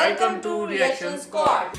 Welcome to reaction squad.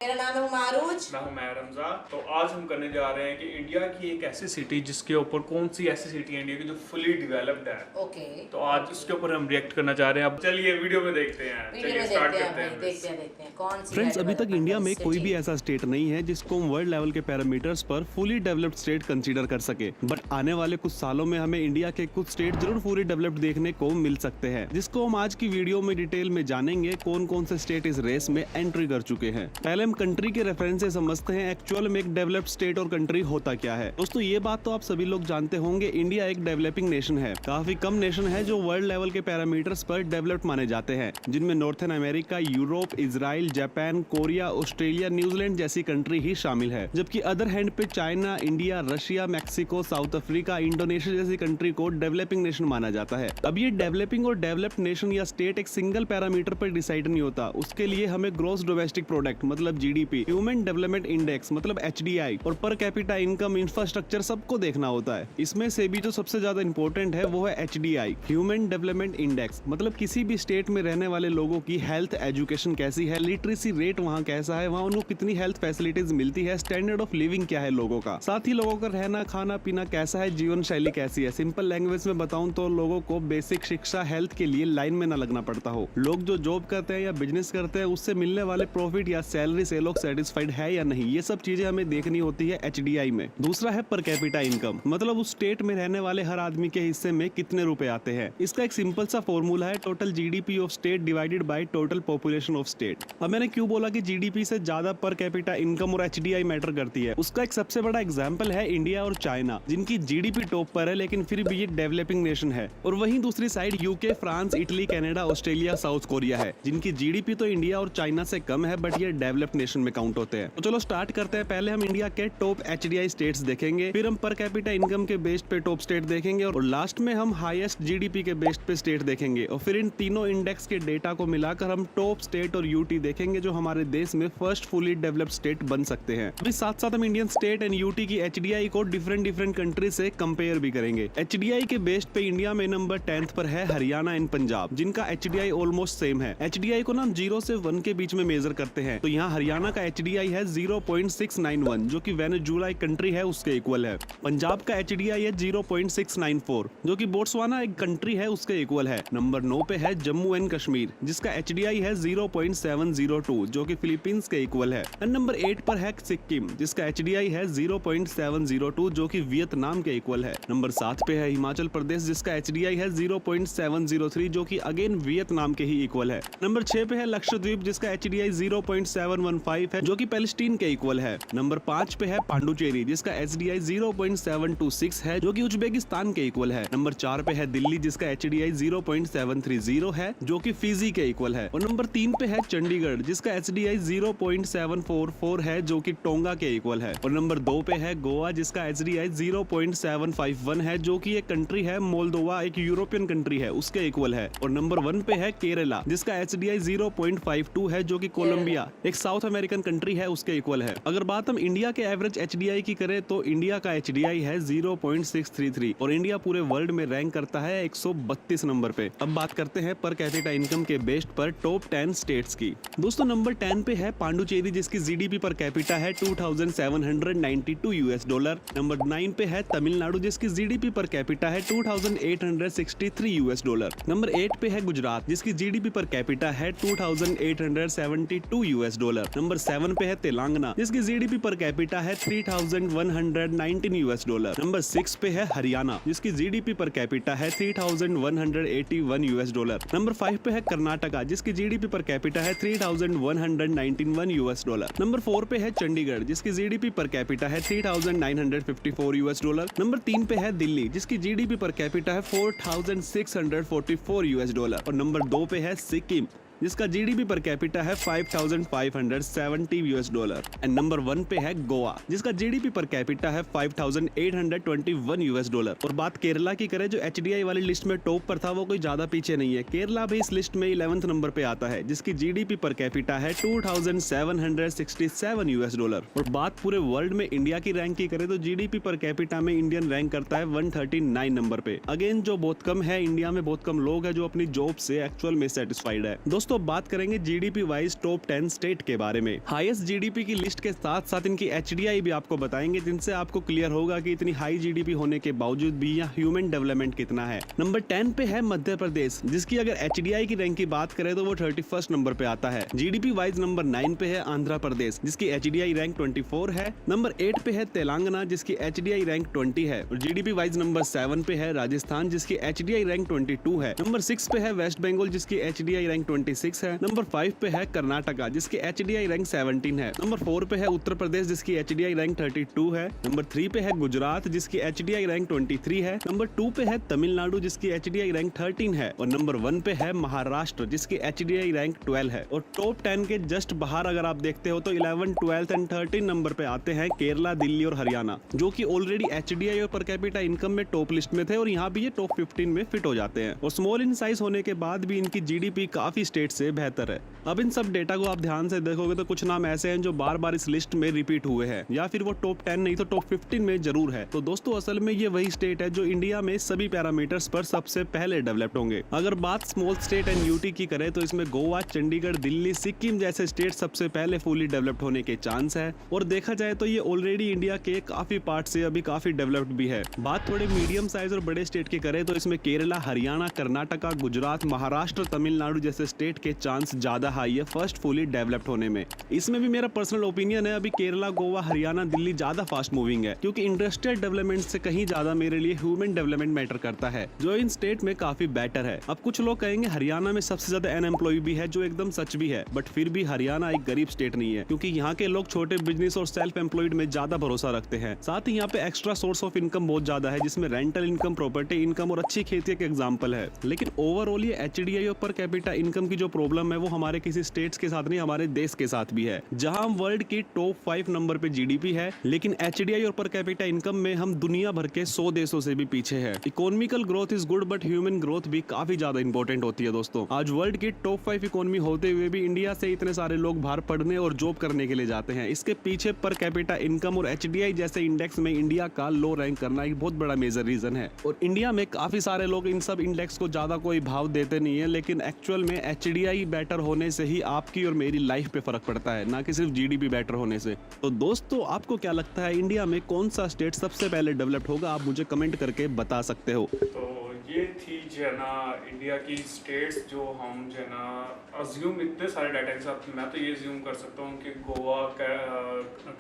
मेरा नाम है मारूज। मैं हूं रमजा। तो आज हम करने जा रहे हैं कि इंडिया की एक ऐसी सिटी जिसके ऊपर कौन सी ऐसी सिटी है इंडिया की जो फुली डेवलप्ड है। ओके। तो आज उसके ऊपर हम रिएक्ट करना चाह रहे हैं। अब चलिए वीडियो में देखते हैं। चलिए स्टार्ट करते हैं। देखते हैं कौन सी। फ्रेंड्स, अभी तक इंडिया में कोई भी ऐसा स्टेट नहीं है जिसको हम वर्ल्ड लेवल के पैरामीटर्स पर फुली डेवलप्ड स्टेट कंसीडर कर सके। बट आने वाले कुछ सालों में हमें इंडिया के कुछ स्टेट जरूर फुली डेवलप्ड देखने को मिल सकते हैं, जिसको हम आज की वीडियो में डिटेल में जानेंगे कौन कौन से स्टेट इस रेस में एंट्री कर चुके हैं। पहले हम कंट्री के रेफरेंस से समझते हैं एक्चुअल में एक डेवलप्ड स्टेट और कंट्री होता क्या है। दोस्तों, ये बात तो आप सभी लोग जानते होंगे, इंडिया एक डेवलपिंग नेशन है। काफी कम नेशन है जो वर्ल्ड लेवल के पैरामीटर्स पर डेवलप्ड माने जाते हैं, जिनमें northern America, Europe, Israel, Japan, Korea, Australia, New Zealand जैसी कंट्री ही शामिल है। जबकि अदर हैंड पे China, India, Russia, Mexico, south Africa, Indonesia जैसी कंट्री को डेवलपिंग नेशन माना जाता है। अब ये डेवलपिंग और डेवलप्ड नेशन या स्टेट एक सिंगल पैरामीटर पर डिसाइड नहीं होता। उसके लिए हमें ग्रॉस डोमेस्टिक प्रोडक्ट मतलब जीडीपी, ह्यूमन डेवलपमेंट इंडेक्स मतलब एचडीआई और पर कैपिटा इनकम, इंफ्रास्ट्रक्चर सबको देखना होता है। इसमें से भी जो सबसे ज्यादा इंपॉर्टेंट है वो है एचडीआई, ह्यूमन डेवलपमेंट इंडेक्स। मतलब किसी भी स्टेट में रहने वाले लोगों की हेल्थ, एजुकेशन कैसी है, लिटरेसी रेट वहाँ कैसा है, वहाँ उनको कितनी हेल्थ फैसिलिटीज मिलती है, स्टैंडर्ड ऑफ लिविंग क्या है लोगों का, साथ ही लोगों का रहना खाना पीना कैसा है, जीवन शैली कैसी है। सिंपल लैंग्वेज में बताऊं तो लोगों को बेसिक शिक्षा, हेल्थ के लिए लाइन में न लगना पड़ता हो। लोग जो जॉब करते हैं या बिजनेस करते हैं उससे मिलने वाले प्रॉफिट या सैलरी से लोग सेटिस्फाइड है या नहीं, ये सब चीजें हमें देखनी होती है एचडीआई में। दूसरा है पर कैपिटा इनकम, मतलब उस स्टेट में रहने वाले हर आदमी के हिस्से में कितने रुपए आते हैं। इसका एक सिंपल सा फॉर्मूला है total GDP of state divided by total population of state. अब मैंने क्यों बोला कि जीडीपी से ज्यादा पर कैपिटा इनकम और एचडीआई मैटर करती है, उसका एक सबसे बड़ा एग्जांपल है इंडिया और चाइना, जिनकी जीडीपी टॉप पर है लेकिन फिर भी ये डेवलपिंग नेशन है। और वहीं दूसरी side UK, France, Italy, Canada, Australia, south Korea है, जिनकी जीडीपी तो इंडिया और चाइना से कम है बट ये डेवलप्ड नेशन में काउंट होते हैं। तो चलो स्टार्ट करते हैं। पहले हम इंडिया के टॉप एचडीआई स्टेट्स देखेंगे, फिर हम पर कैपिटा इनकम के बेस्ड पे टॉप स्टेट देखेंगे और लास्ट में हम हाईएस्ट जीडीपी के बेस्ड पे स्टेट देखेंगे। और फिर इन तीनों इंडेक्स के डेटा को मिलाकर हम टॉप स्टेट और यूटी देखेंगे जो हमारे देश में फर्स्ट फुली डेवलप्ड स्टेट बन सकते हैं। अभी साथ साथ हम इंडियन स्टेट एंड यूटी की एचडीआई को डिफरेंट कंट्री से कंपेयर भी करेंगे। एचडीआई के बेस्ड पे इंडिया में नंबर 10th पर है हरियाणा एंड पंजाब, जिनका एचडीआई ऑलमोस्ट सेम है। एचडीआई को ना 0 से 1 के बीच में मेजर करते हैं, तो यहाँ हरियाणा का एचडीआई है 0.691 जो कि वेनेजुएला कंट्री है उसके इक्वल है। पंजाब का एचडीआई है 0.694 जो कि बोट्सवाना एक कंट्री है उसके इक्वल है। नंबर 9 पे है जम्मू एंड कश्मीर, जिसका एचडीआई है 0.702 जो कि फिलीपींस के इक्वल है। एंड नंबर 8 पर है सिक्किम, जिसका एचडीआई है 0.702 जो कि वियतनाम के इक्वल है। नंबर 7 पे है हिमाचल प्रदेश, जिसका एचडीआई है 0.703 जो कि अगेन वियतनाम के ही इक्वल है। नंबर 6 पे है लक्षद्वीप, जिसका एचडीआई 0.715 है जो कि पैलेस्टीन के इक्वल है। नंबर 5 पे है पांडुचेरी, जिसका एचडीआई 0.726 है जो कि उज्बेकिस्तान के इक्वल है। नंबर 4 पे है दिल्ली, जिसका एचडीआई 0.730 है जो कि फिजी के इक्वल है। और नंबर 3 पे है चंडीगढ़, जिसका एचडीआई 0.744 है जो कि टोंगा के इक्वल है। और नंबर 2 पे है गोवा, जिसका एचडीआई 0.751 है जो कि एक कंट्री है मोल्दोवा, एक यूरोपियन कंट्री है उसके इक्वल है। और नंबर 1 पे है केरला, जिसका एचडीआई 0.52 है जो कि कोलंबिया, एक साउथ अमेरिकन कंट्री है उसके इक्वल है। अगर बात हम इंडिया के एवरेज एचडीआई की करें तो इंडिया का एचडीआई है 0.633 और इंडिया पूरे वर्ल्ड में रैंक करता है 132 नंबर पे। अब बात करते हैं पर कैपिटा इनकम के बेस्ड पर टॉप 10 स्टेट्स की। दोस्तों, नंबर 10 पे है पांडुचेरी, जिसकी जीडीपी पर कैपिटा है $2792 यूएस डॉलर। नंबर 9 पे है तमिलनाडु, जिसकी जीडीपी पर कैपिटा है $2863 यूएस डॉलर। नंबर 8 पे है गुजरात, जिसकी जीडीपी पर कैपिटा है $2872 यूएस डॉलर। नंबर 7 पे है तेलंगाना, जिसकी जीडीपी पर कैपिटा है $3119 यूएस डॉलर। नंबर 6 पे है हरियाणा, जिसकी जीडीपी पर कैपिटा है $3181 यूएस डॉलर। नंबर 5 पे है कर्नाटका, जिसकी जीडीपी पर कैपिटा है $3191 यूएस डॉलर। नंबर 4 पे है चंडीगढ़, जिसकी जीडीपी पर कैपिटा है $3954 यूएस डॉलर। नंबर 3 पे है दिल्ली, जिसकी जीडीपी पर कैपिटा है $4644 यूएस डॉलर। और नंबर 2 पे है सिक्किम, जिसका जीडीपी पर कैपिटा है $5,570 एंड नंबर 1 पे है गोवा, जिसका जीडीपी पर कैपिटा है $5,821 और बात केरला की करें, जो एचडीआई वाली लिस्ट में टॉप पर था वो कोई ज्यादा पीछे नहीं है। केरला भी इस लिस्ट में 11th नंबर पे आता है, जिसकी जीडीपी पर कैपिटा है $2,767 और बात पूरे वर्ल्ड में इंडिया की रैंक की करें तो जीडीपी पर कैपिटा में इंडियन रैंक करता है 139 नंबर पे। अगेन जो बहुत कम है, इंडिया में बहुत कम लोग हैं जो अपनी जॉब से एक्चुअल में सेटिस्फाइड है। दोस्तों बात करेंगे जीडीपी वाइज टॉप 10 स्टेट के बारे में। हाईएस्ट जीडीपी की लिस्ट के साथ साथ इनकी एचडीआई भी आपको बताएंगे, जिनसे आपको क्लियर होगा कि इतनी हाई जीडीपी होने के बावजूद भी यहाँ ह्यूमन डेवलपमेंट कितना है। नंबर 10 पे है मध्य प्रदेश, जिसकी अगर एचडीआई की रैंक की बात करें तो वो 31st नंबर पे आता है। जीडीपी वाइज नंबर 9 पे है आंध्र प्रदेश, जिसकी एचडीआई रैंक 24 है। नंबर 8 पे है तेलंगाना, जिसकी एचडीआई रैंक 20 है और जीडीपी वाइज नंबर 7 पे है राजस्थान, जिसकी एचडीआई रैंक 22 है। नंबर 6 पे है वेस्ट बंगाल, जिसकी एचडीआई रैंक 26 है। नंबर 5 पे है कर्नाटका, जिसकी एचडीआई रैंक 17 है। नंबर 4 पे है उत्तर प्रदेश, जिसकी एचडीआई रैंक 32 है। नंबर 3 पे है गुजरात, जिसकी एचडीआई रैंक 23 है। नंबर 2 पे है तमिलनाडु, जिसकी एचडीआई रैंक 13 है और नंबर 1 पे है महाराष्ट्र, जिसकी एचडीआई रैंक 12 है। और टॉप 10 के जस्ट बाहर अगर आप देखते हो तो 11, 12 एंड 13 नंबर पे आते हैं केरला, दिल्ली और हरियाणा, जो कि ऑलरेडी एचडीआई और पर कैपिटा इनकम में टॉप लिस्ट में थे और यहाँ भी ये टॉप 15 में फिट हो जाते हैं। और स्मॉल इन साइज होने के बाद भी इनकी जीडीपी काफी स्टेट से बेहतर है। अब इन सब डेटा को आप ध्यान से देखोगे तो कुछ नाम ऐसे हैं जो बार बार इस लिस्ट में रिपीट हुए हैं, या फिर वो टॉप 10 नहीं तो टॉप 15 में जरूर है। तो दोस्तों असल में ये वही स्टेट है जो इंडिया में सभी पैरामीटर्स पर सबसे पहले डेवलप्ड होंगे। अगर बात स्मॉल स्टेट एंड यूटी की करें तो इसमें गोवा, चंडीगढ़, दिल्ली, सिक्किम जैसे स्टेट सबसे पहले फुली डेवलप्ड होने के चांस है। और देखा जाए तो ये ऑलरेडी इंडिया के काफी पार्ट से अभी काफी डेवलप्ड भी है। बात थोड़े मीडियम साइज और बड़े स्टेट की करें तो इसमें केरला, हरियाणा, कर्नाटका, गुजरात, महाराष्ट्र, तमिलनाडु जैसे स्टेट के चांस ज्यादा हाई है फर्स्ट फुली डेवलप्ड होने में। इसमें भी मेरा पर्सनल ओपिनियन है, अभी केरला, गोवा, हरियाणा, दिल्ली ज्यादा फास्ट मूविंग है, क्योंकि इंडस्ट्रियल डेवलपमेंट से कहीं ज्यादा मेरे लिए ह्यूमन डेवलपमेंट मैटर करता है, जो इन स्टेट में काफी बेटर है। अब कुछ लोग कहेंगे हरियाणा में सबसे ज्यादा अनएम्प्लॉय भी है, जो एकदम सच भी है, बट फिर भी हरियाणा एक गरीब स्टेट नहीं है, क्योंकि यहाँ के लोग छोटे बिजनेस और सेल्फ एम्प्लॉयड में ज्यादा भरोसा रखते हैं। साथ ही यहाँ पे एक्स्ट्रा सोर्स ऑफ इनकम बहुत ज्यादा है, जिसमें रेंटल इनकम, प्रॉपर्टी इनकम और अच्छी खेती के एग्जाम्पल है। लेकिन ओवरऑल ये एचडीआई और पर कैपिटा इनकम की जो प्रॉब्लम है वो हमारे किसी स्टेट्स के साथ नहीं, हमारे देश के साथ भी है, जहां हम वर्ल्ड की टॉप 5 नंबर पे जीडीपी है, लेकिन एचडीआई और पर कैपिटा इनकम में हम दुनिया भर के 100 देशों से भी पीछे है। Economical growth is good, but human growth भी काफी ज्यादा इंपॉर्टेंट होती है। दोस्तों आज वर्ल्ड की टॉप 5 इकोनॉमी होते हुए भी इंडिया से इतने सारे लोग बाहर पढ़ने और जॉब करने के लिए जाते हैं। इसके पीछे पर कैपिटा इनकम और एचडीआई जैसे इंडेक्स में इंडिया का लो रैंक करना एक बहुत बड़ा मेजर रीजन है। और इंडिया में काफी सारे लोग इन सब इंडेक्स को ज्यादा कोई भाव देते नहीं है, लेकिन एक्चुअल में एचडीआई बेटर होने से ही आपकी और मेरी लाइफ पे फर्क पड़ता है, ना कि सिर्फ जीडीपी बेटर होने से। तो दोस्तों आपको क्या लगता है इंडिया में कौन सा स्टेट सबसे पहले डेवलप्ड होगा? आप मुझे कमेंट करके बता सकते हो। तो ये थी जो है ना इंडिया की स्टेट्स, जो हम जो है ना अज्यूम इतने सारे डाटा के साथ, मैं तो ये अज्यूम कर सकता हूँ कि गोवा,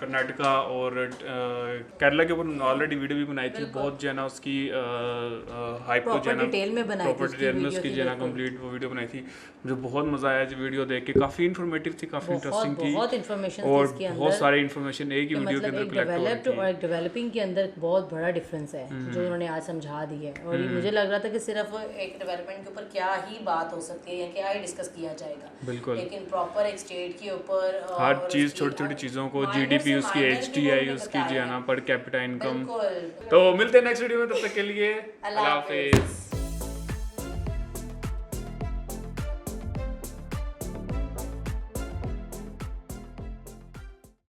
कर्नाटका और केरला के ऊपर ऑलरेडी वीडियो भी बनाई थी, बहुत जो है ना उसकी हाइप को जो है ना डिटेल में बनाई थी, प्रॉपर डिटेल में उसकी जो है ना कंप्लीट वो वीडियो बनाई थी। मुझे बहुत मजा आया जो वीडियो देख के, काफ़ी इन्फॉर्मेटिव थी, काफ़ी इंटरेस्टिंग थी, बहुत इन्फॉर्मेशन और बहुत सारी इन्फॉर्मेशन एक ही वीडियो के अंदर कलेक्ट हो रही थी। और डेवलपिंग के अंदर बहुत बड़ा डिफरेंस है जो उन्होंने आज समझा दी है। और मुझे लग रहा था कि सिर्फ एक डेवलपमेंट के ऊपर क्या ही बात हो सकती है या क्या ही डिस्कस किया जाएगा, बिल्कुल, लेकिन प्रॉपर एक स्टेट के ऊपर हर चीज़, छोटी छोटी चीज़ों को, जीडीपी उसकी, एचडीआई उसकी जो है ना, पर कैपिटा इनकम। तो मिलते हैं नेक्स्ट वीडियो में, तब तक के लिए अल्लाह हाफिज़।